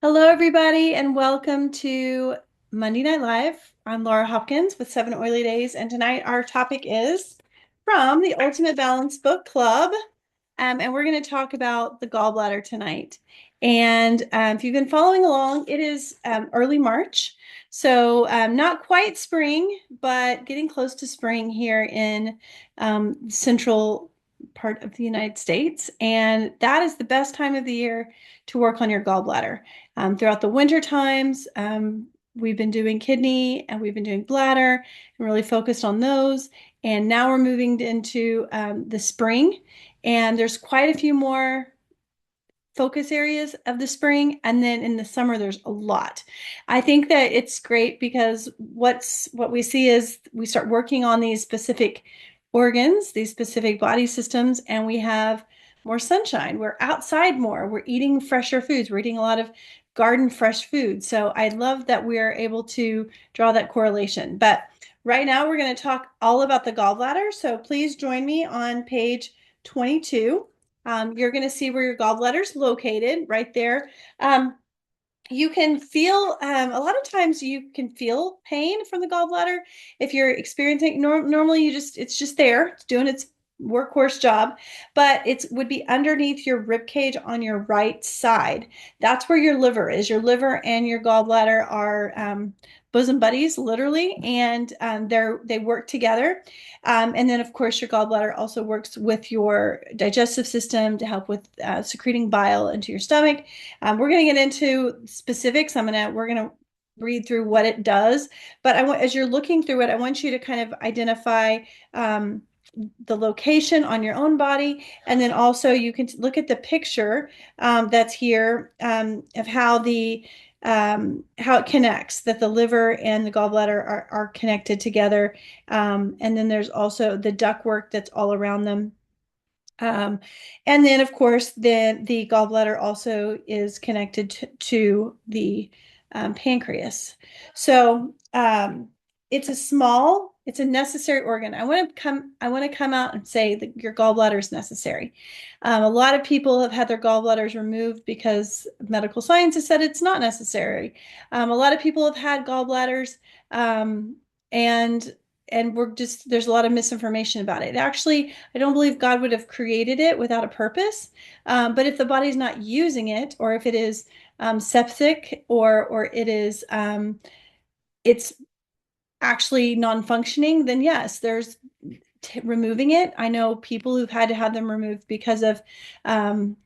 Hello, everybody, and welcome to Monday Night Live. I'm Laura Hopkins with 7 Oily Days, and tonight our topic is from the Ultimate Balance Book Club, and we're going to talk about the gallbladder tonight. And if you've been following along, it is early March, so not quite spring, but getting close to spring here in central part of the United States, and that is the best time of the year to work on your gallbladder. Throughout the winter times, we've been doing kidney and we've been doing bladder and really focused on those. And now we're moving into the spring, and there's quite a few more focus areas of the spring, and then in the summer there's a lot. I think that it's great because what we see is we start working on these specific organs, these specific body systems, and we have more sunshine. We're outside more. We're eating fresher foods. We're eating a lot of garden fresh food. So I love that we're able to draw that correlation. But right now we're going to talk all about the gallbladder. So please join me on page 22. You're going to see where your gallbladder is located right there. You can feel, a lot of times you can feel pain from the gallbladder. If you're experiencing, normally it's just there, it's doing its workhorse job, but it would be underneath your rib cage on your right side. That's where your liver is. Your liver and your gallbladder are bosom buddies, literally, and they work together. And then, of course, your gallbladder also works with your digestive system to help with secreting bile into your stomach. We're going to get into specifics. We're going to read through what it does, but as you're looking through it, I want you to kind of identify the location on your own body, and then also you can look at the picture that's here of how it connects, that the liver and the gallbladder are connected together. And then there's also the ductwork that's all around them. Um, and then, of course, the gallbladder also is connected to the pancreas. So it's a necessary organ. I want to come out and say that your gallbladder is necessary. A lot of people have had their gallbladders removed because medical science has said it's not necessary. A lot of people have had gallbladders, and there's a lot of misinformation about it. Actually, I don't believe God would have created it without a purpose. But if the body's not using it, or if it is septic, or it's actually non-functioning, then yes, there's removing it. I know people who've had to have them removed because of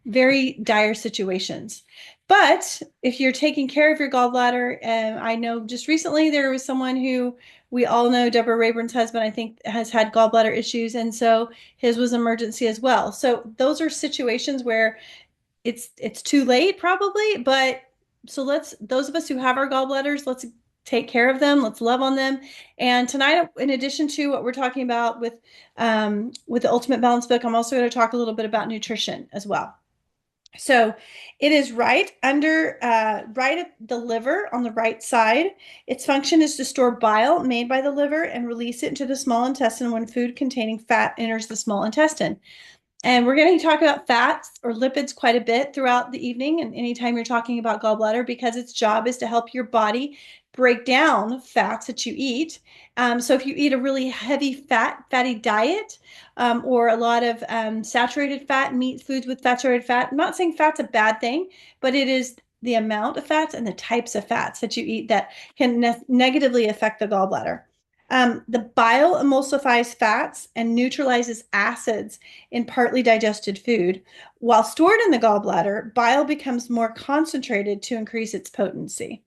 very dire situations. But if you're taking care of your gallbladder, and I know just recently there was someone who we all know, Deborah Rayburn's husband, I think, has had gallbladder issues, and so his was emergency as well. So those are situations where it's too late probably, but so those of us who have our gallbladders, let's take care of them. Let's love on them. And tonight, in addition to what we're talking about with the Ultimate Balance book, I'm also going to talk a little bit about nutrition as well. So it is right at the liver on the right side. Its function is to store bile made by the liver and release it into the small intestine when food containing fat enters the small intestine. And we're going to talk about fats or lipids quite a bit throughout the evening and anytime you're talking about gallbladder, because its job is to help your body break down fats that you eat. So if you eat a really heavy fatty diet, or a lot of saturated fat, meat foods with saturated fat, I'm not saying fat's a bad thing, but it is the amount of fats and the types of fats that you eat that can negatively affect the gallbladder. The bile emulsifies fats and neutralizes acids in partly digested food. While stored in the gallbladder, bile becomes more concentrated to increase its potency.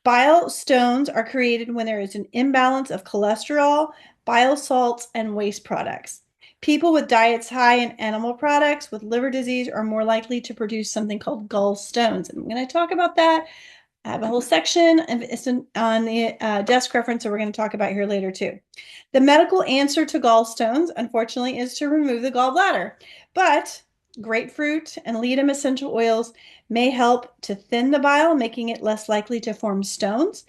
Bile stones are created when there is an imbalance of cholesterol, bile salts, and waste products. People with diets high in animal products with liver disease are more likely to produce something called gallstones. And I'm going to talk about that. I have a whole section on the desk reference that we're going to talk about here later too. The medical answer to gallstones, unfortunately, is to remove the gallbladder. But grapefruit and ledum essential oils may help to thin the bile, making it less likely to form stones.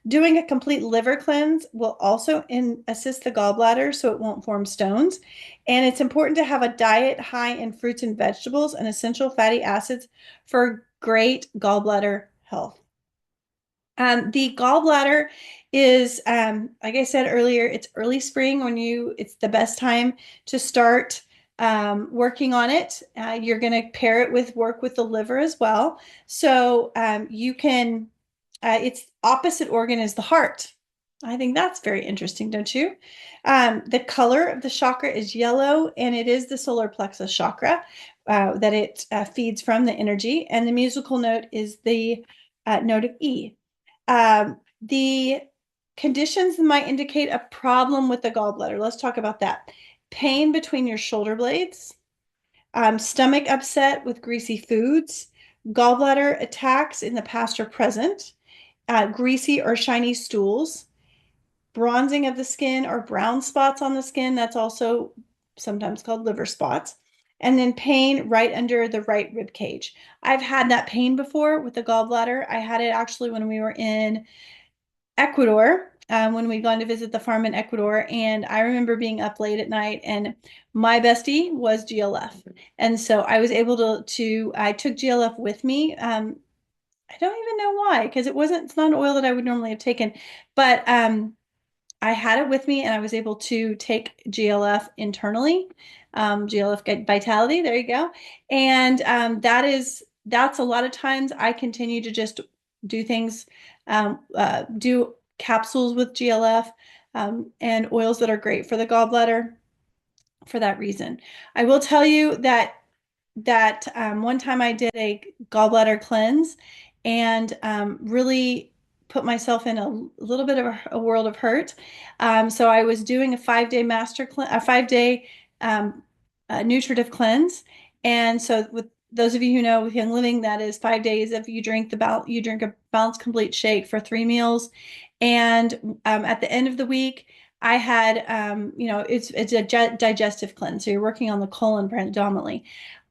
Doing a complete liver cleanse will also assist the gallbladder so it won't form stones. And it's important to have a diet high in fruits and vegetables and essential fatty acids for great gallbladder health. The gallbladder is, like I said earlier, it's early spring it's the best time to start working on it. You're going to pair it with work with the liver as well. So you can, its opposite organ is the heart. I think that's very interesting, don't you? The color of the chakra is yellow, and it is the solar plexus chakra that it feeds from the energy. And the musical note is the note of E. The conditions might indicate a problem with the gallbladder. Let's talk about that. Pain between your shoulder blades, stomach upset with greasy foods, gallbladder attacks in the past or present, greasy or shiny stools, bronzing of the skin or brown spots on the skin. That's also sometimes called liver spots. And then pain right under the right rib cage. I've had that pain before with the gallbladder. I had it actually when we were in Ecuador, when we'd gone to visit the farm in Ecuador. And I remember being up late at night, and my bestie was GLF. And so I was able I took GLF with me. I don't even know why, because it's not an oil that I would normally have taken. But I had it with me, and I was able to take GLF internally, GLF Vitality. There you go. And that's a lot of times I continue to just do things, do capsules with GLF, and oils that are great for the gallbladder for that reason. I will tell you that one time I did a gallbladder cleanse, and really put myself in a little bit of a world of hurt. So I was doing a 5-day a 5-day nutritive cleanse. And so with those of you who know with Young Living, that is 5 days if you drink a balanced complete shake for 3 meals. And at the end of the week, I had, it's a digestive cleanse. So you're working on the colon predominantly.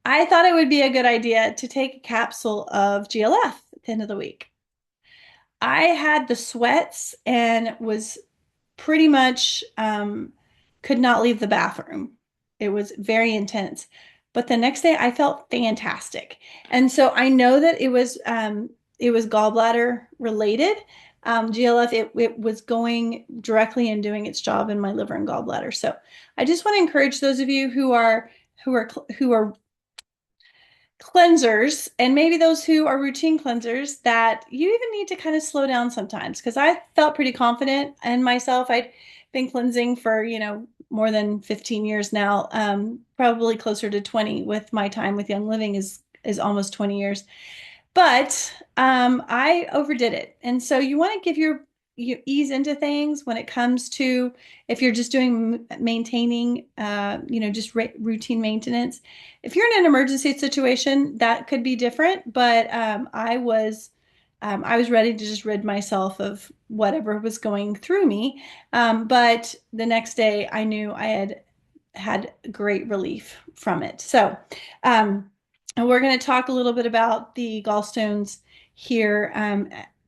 I thought it would be a good idea to take a capsule of GLF at the end of the week. I had the sweats and was pretty much could not leave the bathroom. It was very intense. But the next day I felt fantastic. And so I know that it was gallbladder related. GLF, it was going directly and doing its job in my liver and gallbladder. So I just want to encourage those of you who are cleansers, and maybe those who are routine cleansers, that you even need to kind of slow down sometimes, because I felt pretty confident in myself. I'd been cleansing for more than 15 years now, probably closer to 20 with my time with Young Living is almost 20 years. But I overdid it. And so you want to give you ease into things when it comes to, if you're just doing maintaining, just routine maintenance. If you're in an emergency situation, that could be different. But I was ready to just rid myself of whatever was going through me. But the next day, I knew I had great relief from it. So, and we're going to talk a little bit about the gallstones here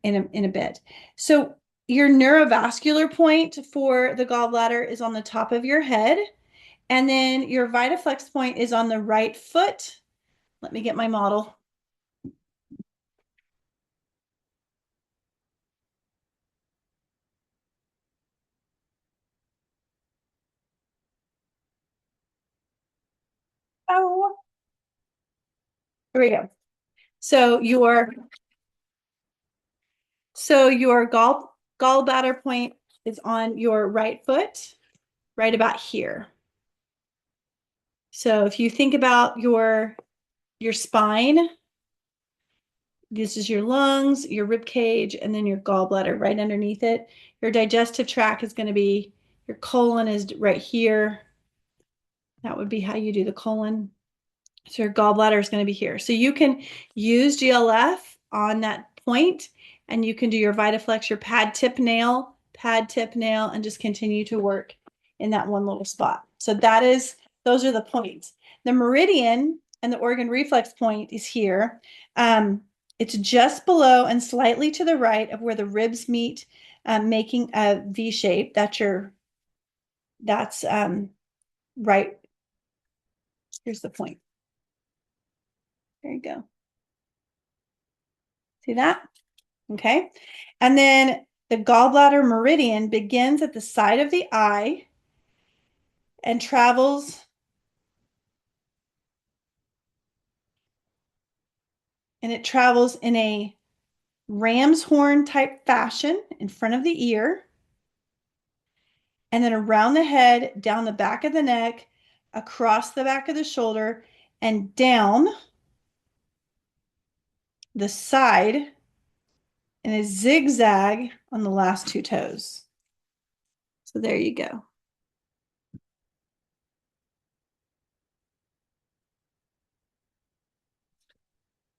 in a bit. So your neurovascular point for the gallbladder is on the top of your head. And then your Vitaflex point is on the right foot. Let me get my model. Oh, here we go. So your gallbladder point is on your right foot, right about here. So if you think about your spine, this is your lungs, your rib cage, and then your gallbladder right underneath it. Your digestive tract is going to be, your colon is right here. That would be how you do the colon. So your gallbladder is going to be here. So you can use GLF on that point, and you can do your Vitaflex, your pad tip nail, and just continue to work in that one little spot. So those are the points. The meridian and the organ reflex point is here. It's just below and slightly to the right of where the ribs meet, making a V shape. That's right. Here's the point. There you go. See that? Okay. And then the gallbladder meridian begins at the side of the eye and travels in a ram's horn type fashion in front of the ear, and then around the head, down the back of the neck, across the back of the shoulder, and down the side in a zigzag on the last two toes. So there you go.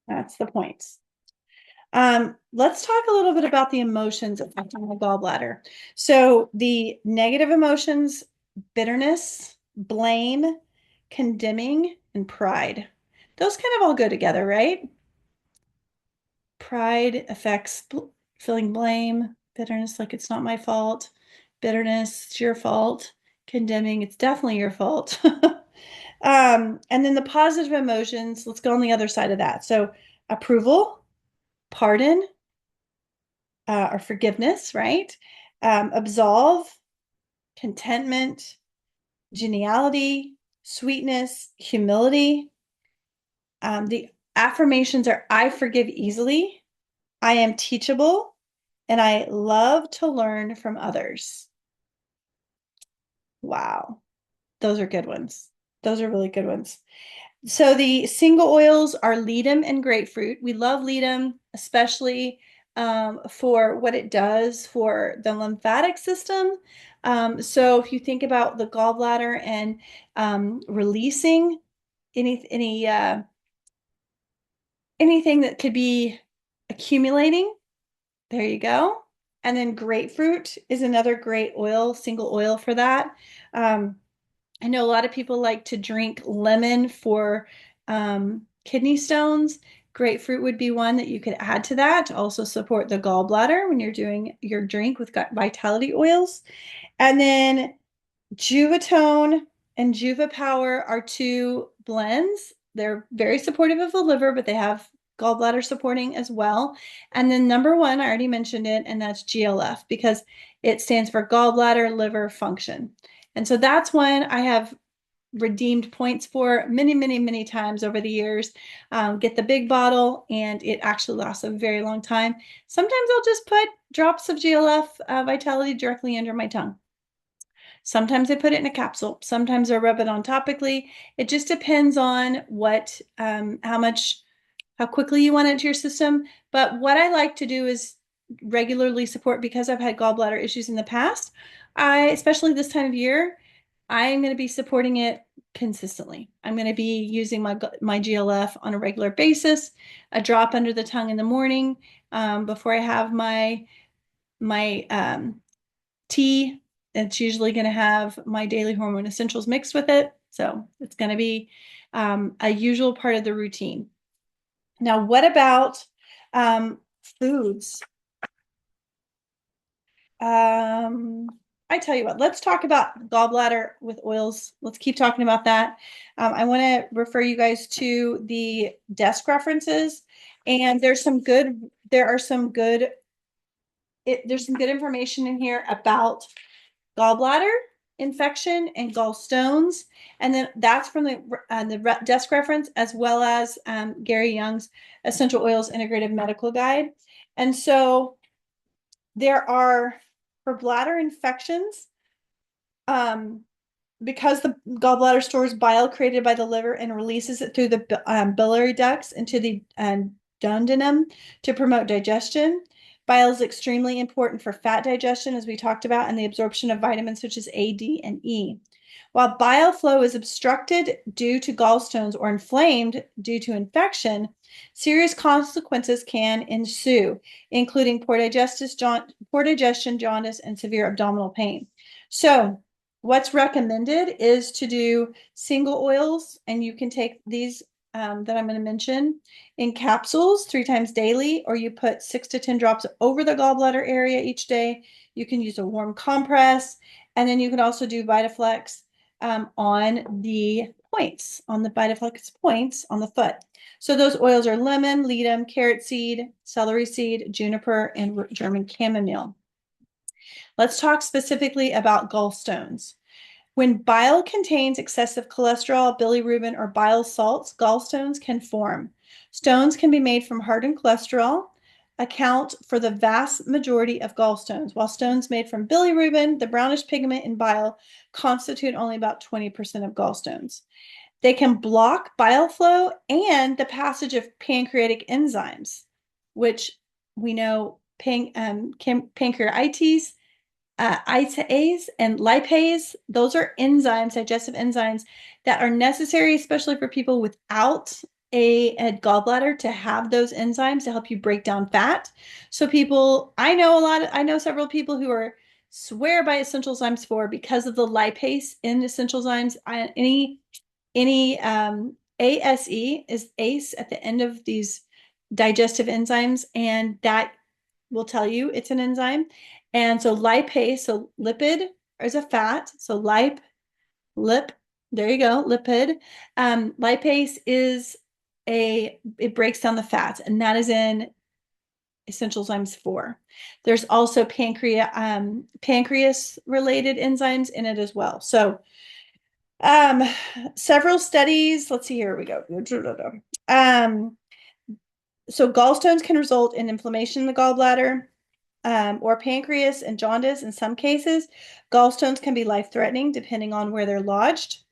That's the points. Let's talk a little bit about the emotions affecting the gallbladder. So the negative emotions, bitterness, blame, condemning, and pride. Those kind of all go together, right? Pride affects feeling blame, bitterness, like it's not my fault, bitterness, it's your fault, condemning, it's definitely your fault. And then the positive emotions, let's go on the other side of that. So approval, pardon, or forgiveness, right? Absolve, contentment, geniality, sweetness, humility. The affirmations are I forgive easily, I am teachable, and I love to learn from others. Wow. Those are good ones. Those are really good ones. So the single oils are ledum and grapefruit. We love ledum, especially for what it does for the lymphatic system. So if you think about the gallbladder and releasing anything that could be accumulating, there you go. And then grapefruit is another great oil, single oil for that. I know a lot of people like to drink lemon for kidney stones. Grapefruit would be one that you could add to that to also support the gallbladder when you're doing your drink with vitality oils. And then Juvatone and Juvapower are two blends. They're very supportive of the liver, but they have gallbladder supporting as well. And then number one, I already mentioned it, and that's GLF because it stands for gallbladder liver function. And so that's one I have redeemed points for many, many, many times over the years. Get the big bottle, and it actually lasts a very long time. Sometimes I'll just put drops of GLF Vitality directly under my tongue. Sometimes I put it in a capsule. Sometimes I rub it on topically. It just depends on how quickly you want it into your system. But what I like to do is regularly support because I've had gallbladder issues in the past. Especially this time of year, I'm going to be supporting it consistently. I'm going to be using my GLF on a regular basis, a drop under the tongue in the morning before I have my tea. It's usually going to have my daily hormone essentials mixed with it. So it's going to be a usual part of the routine. Now, what about foods? I tell you what, let's talk about gallbladder with oils. Let's keep talking about that. I want to refer you guys to the desk references, and there's some good information in here about gallbladder infection and gallstones, and then that's from the desk reference as well as Gary Young's Essential Oils Integrative Medical Guide. And so there are for bladder infections, because the gallbladder stores bile created by the liver and releases it through the biliary ducts into the duodenum to promote digestion. Bile is extremely important for fat digestion, as we talked about, and the absorption of vitamins such as A, D, and E. While bile flow is obstructed due to gallstones or inflamed due to infection, serious consequences can ensue, including poor digestion, jaundice, and severe abdominal pain. So, what's recommended is to do single oils, and you can take these that I'm going to mention in capsules 3 times daily, or you put 6 to 10 drops over the gallbladder area each day. You can use a warm compress, and then you can also do VitaFlex on the points, on the Vitaflex points on the foot. So those oils are lemon, ledum, carrot seed, celery seed, juniper, and German chamomile. Let's talk specifically about gallstones. When bile contains excessive cholesterol, bilirubin, or bile salts, gallstones can form. Stones can be made from hardened cholesterol, account for the vast majority of gallstones, while stones made from bilirubin, the brownish pigment in bile, constitute only about 20% of gallstones. They can block bile flow and the passage of pancreatic enzymes, which we know pancreatitis, ITAs and lipase. Those are enzymes, digestive enzymes that are necessary, especially for people without a gallbladder, to have those enzymes to help you break down fat. So people, I know several people who are swear by essential enzymes for because of the lipase in essential enzymes. Any ASE is ACE at the end of these digestive enzymes, and that will tell you it's an enzyme. And so lipase, so lipid is a fat. So there you go, lipid. Lipase is it breaks down the fats, and that is in essential enzymes 4. There's also pancreas related enzymes in it as well. So um, several studies, let's see, here we go. So gallstones can result in inflammation in the gallbladder, or pancreas and jaundice in some cases. Gallstones can be life-threatening depending on where they're lodged.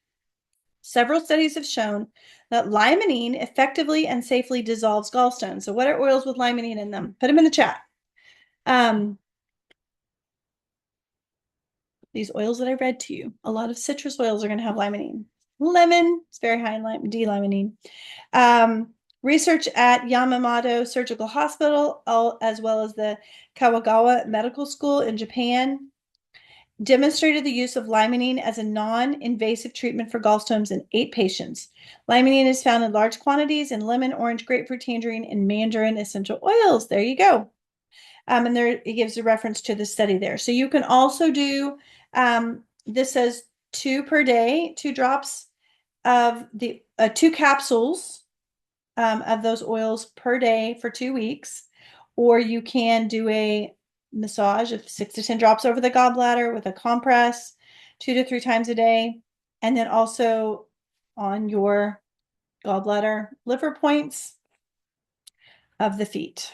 Several studies have shown that limonene effectively and safely dissolves gallstones. So what are oils with limonene in them? Put them in the chat. These oils that I read to you, a lot of citrus oils are going to have limonene. Lemon, it's very high in D-limonene. Research at Yamamoto Surgical Hospital, as well as the Kawagawa Medical School in Japan, demonstrated the use of limonene as a non-invasive treatment for gallstones in 8 patients. Limonene is found in large quantities in lemon, orange, grapefruit, tangerine, and mandarin essential oils. There you go. And there it gives a reference to the study there. So you can also do, this says 2 per day, 2 drops of the 2 capsules of those oils per day for 2 weeks, or you can do a massage of 6 to 10 drops over the gallbladder with a compress 2 to 3 times a day, and then also on your gallbladder liver points of the feet.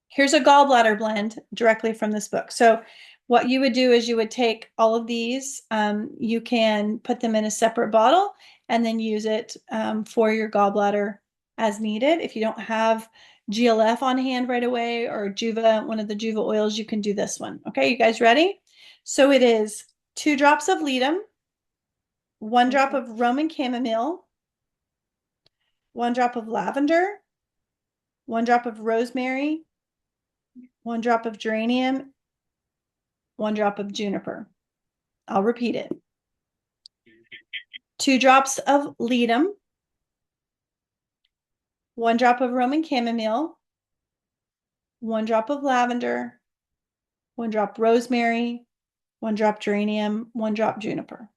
Here's a gallbladder blend directly from this book. So what you would do is you would take all of these, you can put them in a separate bottle and then use it for your gallbladder as needed. If you don't have GLF on hand right away, or Juva, one of the Juva oils, you can do this one. Okay, you guys ready? So it is 2 drops of ledum, 1 drop of Roman chamomile, 1 drop of lavender, 1 drop of rosemary, 1 drop of geranium, 1 drop of juniper. I'll repeat it. 2 drops of ledum, 1 drop of Roman chamomile, 1 drop of lavender, 1 drop rosemary, 1 drop geranium, 1 drop juniper.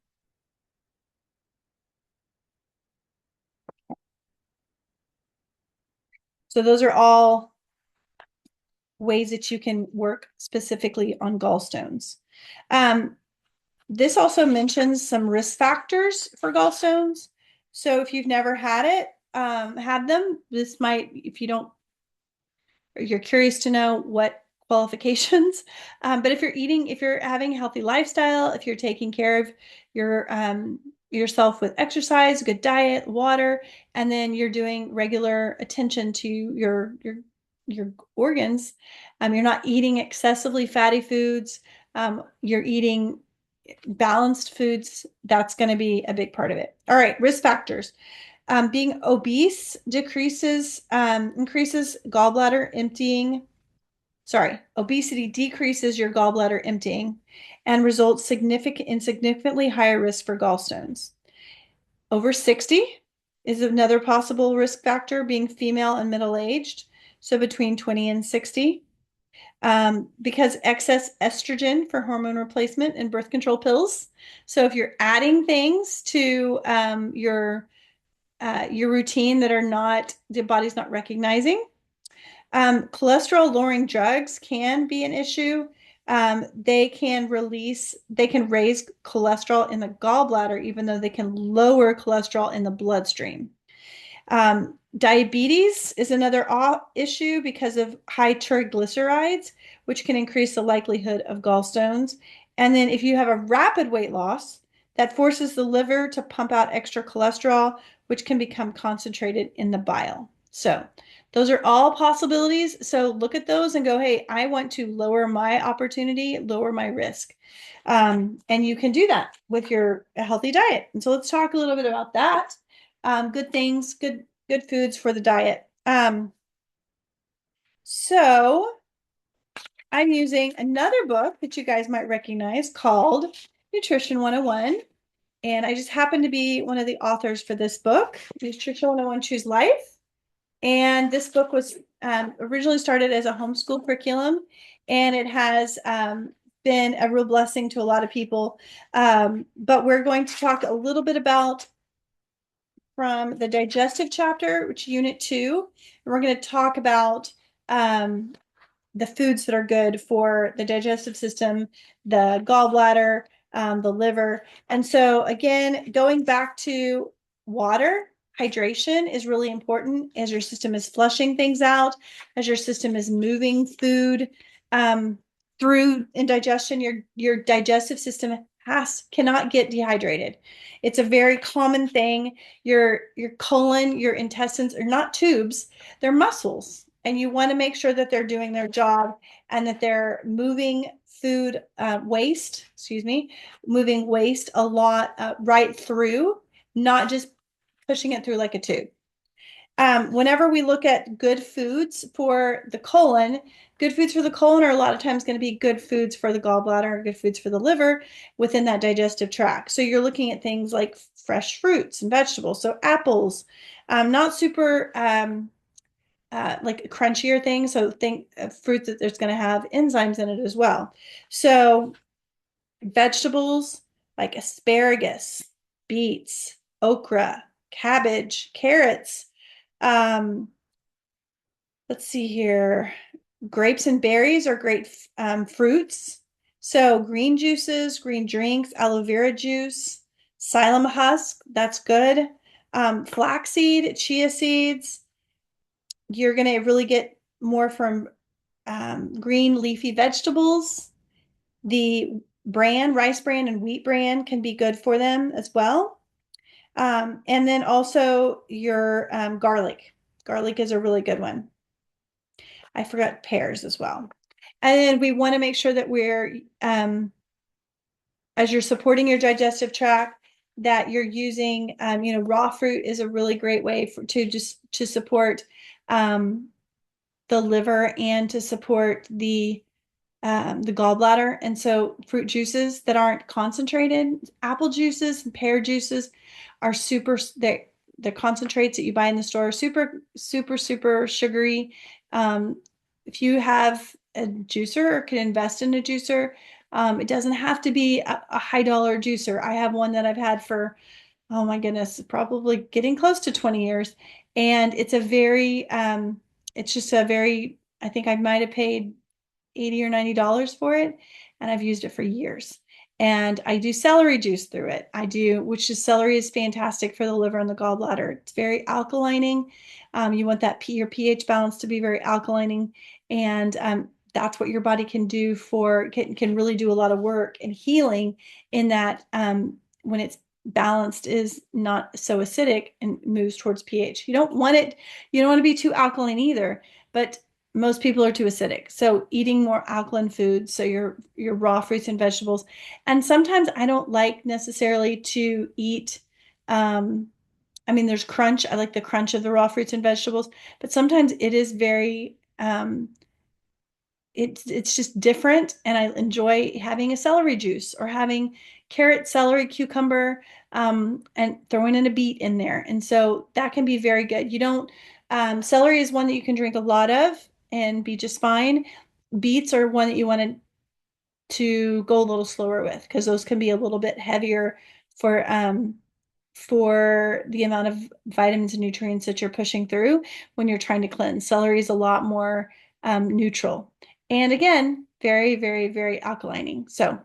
So those are all ways that you can work specifically on gallstones. This also mentions some risk factors for gallstones. So if you've never had them, this might, if you don't, or you're curious to know what qualifications, but if you're having a healthy lifestyle, if you're taking care of your yourself with exercise, good diet, water, and then you're doing regular attention to your organs, you're not eating excessively fatty foods, you're eating balanced foods, that's going to be a big part of it. All right, risk factors. Being obese increases gallbladder emptying. Sorry, obesity decreases your gallbladder emptying and results in significantly higher risk for gallstones. Over 60 is another possible risk factor, being female and middle-aged, so between 20 and 60. because excess estrogen for hormone replacement and birth control pills. So if you're adding things to your routine that are not the body's not recognizing, cholesterol lowering drugs can be an issue. They can raise cholesterol in the gallbladder, even though they can lower cholesterol in the bloodstream. Diabetes is another issue because of high triglycerides, which can increase the likelihood of gallstones. And then if you have a rapid weight loss, that forces the liver to pump out extra cholesterol, which can become concentrated in the bile. So those are all possibilities. So look at those and go, hey, I want to lower my opportunity, lower my risk. And you can do that with your healthy diet. And so let's talk a little bit about that. Good things, good foods for the diet. So I'm using another book that you guys might recognize called Nutrition 101. And I just happen to be one of the authors for this book, Nutrition 101 Choose Life. And this book was originally started as a homeschool curriculum, and it has been a real blessing to a lot of people. But we're going to talk a little bit about from the digestive chapter, which is unit 2. And we're going to talk about um, the foods that are good for the digestive system, the gallbladder, the liver. And so, again, going back to water, hydration is really important as your system is flushing things out, as your system is moving food through indigestion. Your digestive system cannot get dehydrated. It's a very common thing. Your colon, your intestines are not tubes; they're muscles, and you want to make sure that they're doing their job and that they're moving food waste, excuse me, moving waste a lot right through, not just pushing it through like a tube. Whenever we look at good foods for the colon, good foods for the colon are a lot of times going to be good foods for the gallbladder or good foods for the liver within that digestive tract. So you're looking at things like fresh fruits and vegetables. So apples, not super like crunchier things. So think fruit that there's going to have enzymes in it as well. So vegetables like asparagus, beets, okra, cabbage, carrots. Um, let's see here. Grapes and berries are great fruits. So green juices, green drinks, aloe vera juice, psyllium husk, that's good. Flaxseed, chia seeds, you're going to really get more from green leafy vegetables. The rice bran and wheat bran can be good for them as well. And then also your garlic. Garlic is a really good one. I forgot pears as well. And then we want to make sure that as you're supporting your digestive tract, that you're using, raw fruit is a really great way to support um, the liver and to support the gallbladder. And so fruit juices that aren't concentrated, apple juices and pear juices are the concentrates that you buy in the store are super, super, super sugary. Um, if you have a juicer or can invest in a juicer, it doesn't have to be a high dollar juicer. I have one that I've had for, oh my goodness, probably getting close to 20 years. And it's just a very, I think I might have paid 80 or $90 for it, and I've used it for years. And I do celery juice through it. Which is celery is fantastic for the liver and the gallbladder. It's very alkalining. You want your pH balance to be very alkalining, and that's what your body can do can really do a lot of work and healing in that when it's balanced is not so acidic and moves towards pH. You don't want to be too alkaline either, but most people are too acidic. So eating more alkaline foods, so your raw fruits and vegetables. And sometimes I don't like necessarily to eat there's crunch. I like the crunch of the raw fruits and vegetables, but sometimes it is very it's just different, and I enjoy having a celery juice or having carrot, celery, cucumber, and throwing in a beet in there. And so that can be very good. You don't Celery is one that you can drink a lot of and be just fine. beets are one that you want to go a little slower with because those can be a little bit heavier for the amount of vitamins and nutrients that you're pushing through when you're trying to cleanse. Celery is a lot more neutral. And again, very, very, very alkalining. So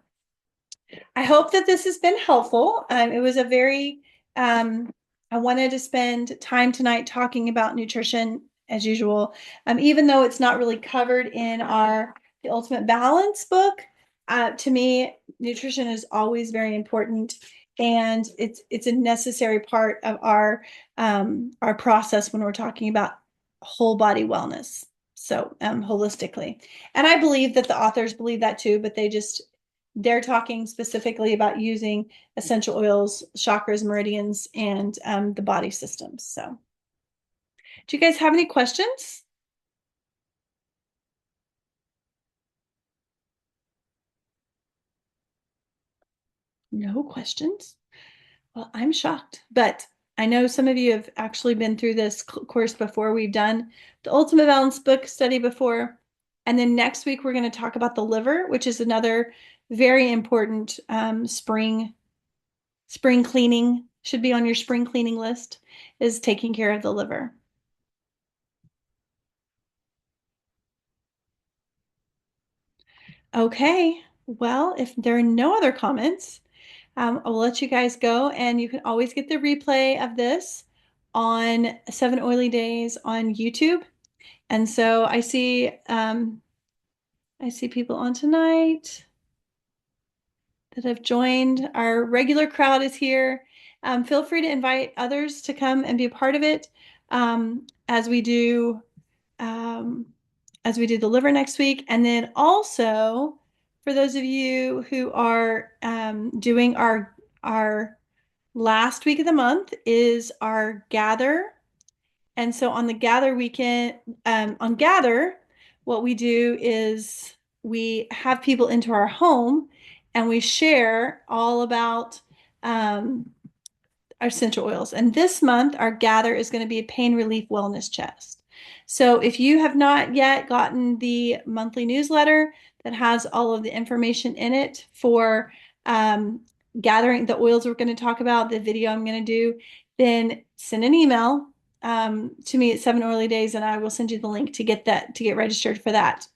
I hope that this has been helpful. It was a very, I wanted to spend time tonight talking about nutrition as usual. Even though it's not really covered in our The Ultimate Balance book, to me, nutrition is always very important. And it's a necessary part of our process when we're talking about whole body wellness. So holistically. And I believe that the authors believe that too, but they're talking specifically about using essential oils, chakras, meridians, and the body systems. So, do you guys have any questions? No questions? Well, I'm shocked, but I know some of you have actually been through this course before. We've done the Ultimate Balance book study before. And then next week, we're going to talk about the liver, which is another very important spring cleaning, should be on your spring cleaning list, is taking care of the liver. Okay, well, if there are no other comments, I'll let you guys go, and you can always get the replay of this on 7 Oily Days on YouTube. And so I see people on tonight that have joined. Our regular crowd is here. Feel free to invite others to come and be a part of it as we do um, the liver next week. And then also for those of you who are doing our last week of the month is our gather. And so on the gather weekend, on gather, what we do is we have people into our home and we share all about our essential oils. And this month, our gather is going to be a pain relief wellness chest. So if you have not yet gotten the monthly newsletter that has all of the information in it for gathering the oils we're going to talk about, the video I'm going to do, then send an email to me at 7 Oily Days, and I will send you the link to get registered for that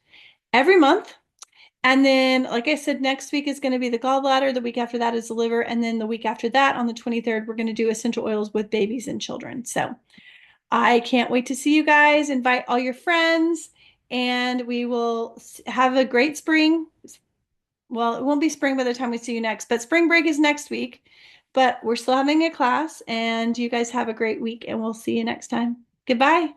every month. And then, like I said, next week is going to be the gallbladder. The week after that is the liver. And then the week after that, on the 23rd, we're going to do essential oils with babies and children. So I can't wait to see you guys. Invite all your friends, and we will have a great spring. Well, it won't be spring by the time we see you next, but spring break is next week. But we're still having a class, and you guys have a great week, and we'll see you next time. Goodbye.